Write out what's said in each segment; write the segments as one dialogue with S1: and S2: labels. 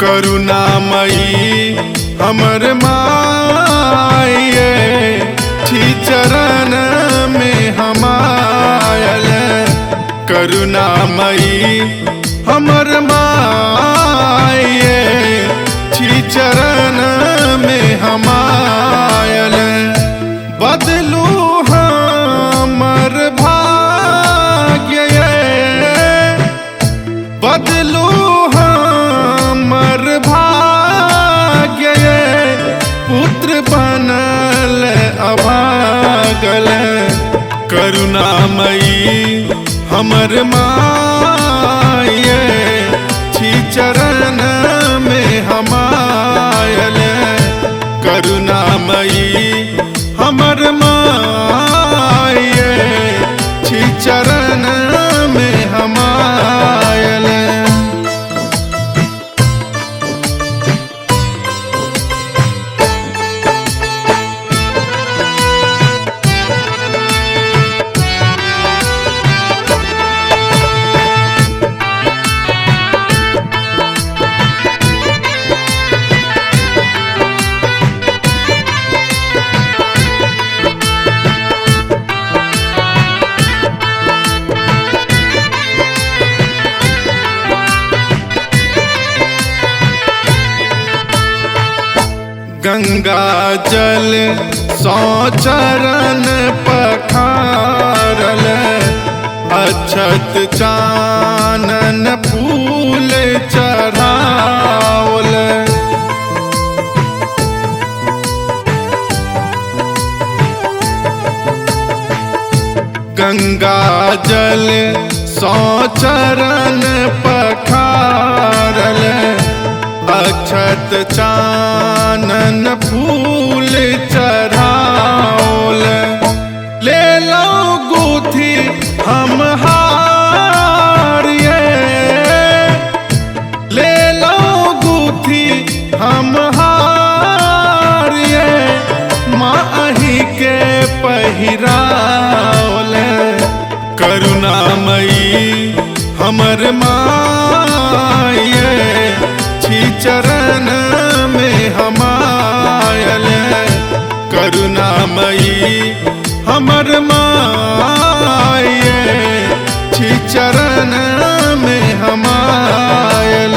S1: करुणामयी हमर माये छी चरण में हम आयल। करुणामयी हमर माये छी चरण में हम आयल। बदलू हमर भाग्य बदलू हमर भाग्य पुत्र बनल अभागल। करुणामयी हमर माये छी चरण में हम आयल। करुणामयी हमर माये छी चरण में हम आयल। गंगा जल सौ चरण पखारल। अक्षत चानन फूल चढ़ावल। गंगा जल सौ चरण पखारल। अक्षत चानन फूल चढ़ावल। ले लो गुथी हम हार ले लो गुथी हम हार माही के पहिरावल। करुणामयी हमर माये छी चरण में हम आयल। करुणामयी हमर माये छी चरण में हम आयल।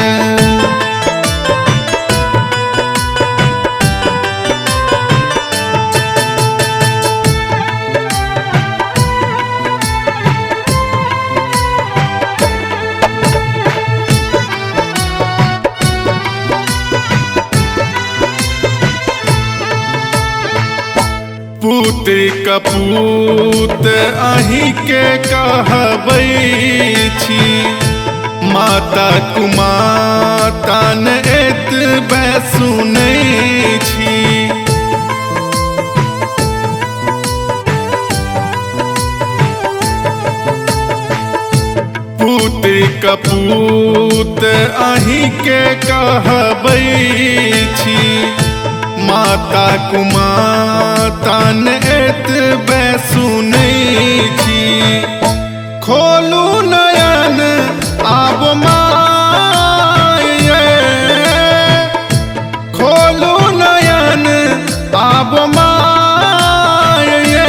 S1: पूत कपूत अहीं के कहबै छी। माता कुमाता न एतबे सुनै छी। पूत कपूत अहीं के कहबै छी। माता कुमाता न एतबे सुनै छी। खोलू नयन आब माये खोलू नयन आब माये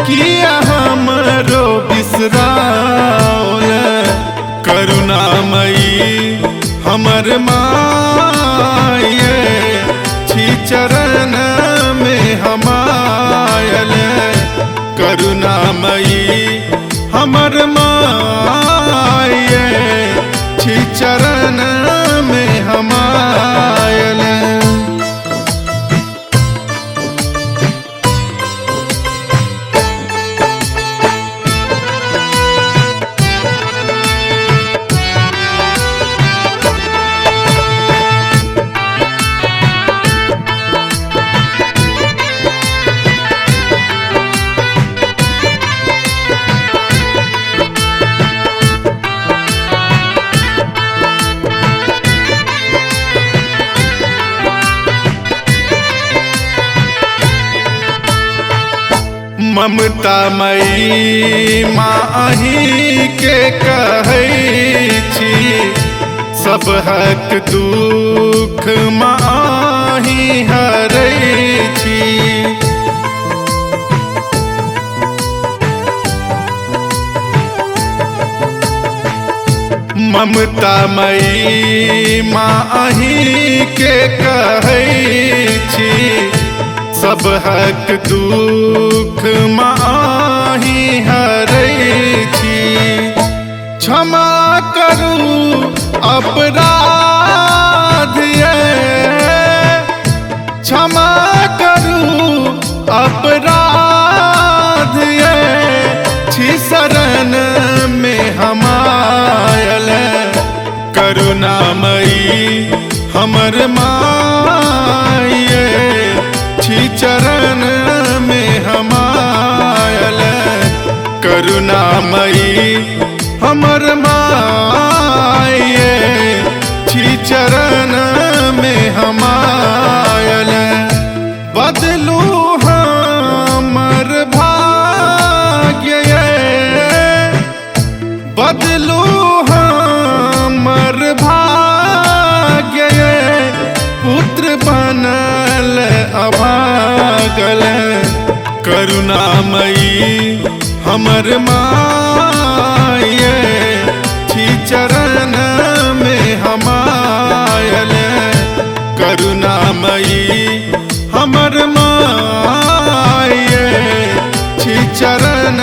S1: किया हमरो बिसराओल। करुणामयी हमर माये छी चरण में हम आयल। करुणामयी हमर माये छी चरण में हम आयल। ममतामयी माँ अहीं के कहै छी। सब हक दुख माही हरै छी। ममता मई माँ अहीं के कहै छी, सब हक दुख माही हरै छी। क्षमा करू अपराध ये, क्षमा करू अपराध ये, छी शरण में हम आयल। करुणामयी हमर माये, छी चरण में हम आयल। करुणामयी हमर माये, छी चरण में हम आयल। बदलू हमर भाग्य ये, बदलू हमर भाग्य ये, पुत्र बनल अभागल। करुणामयी हमर माये, छी चरण में हम आयल। करुणामयी हमर माये, छी चरण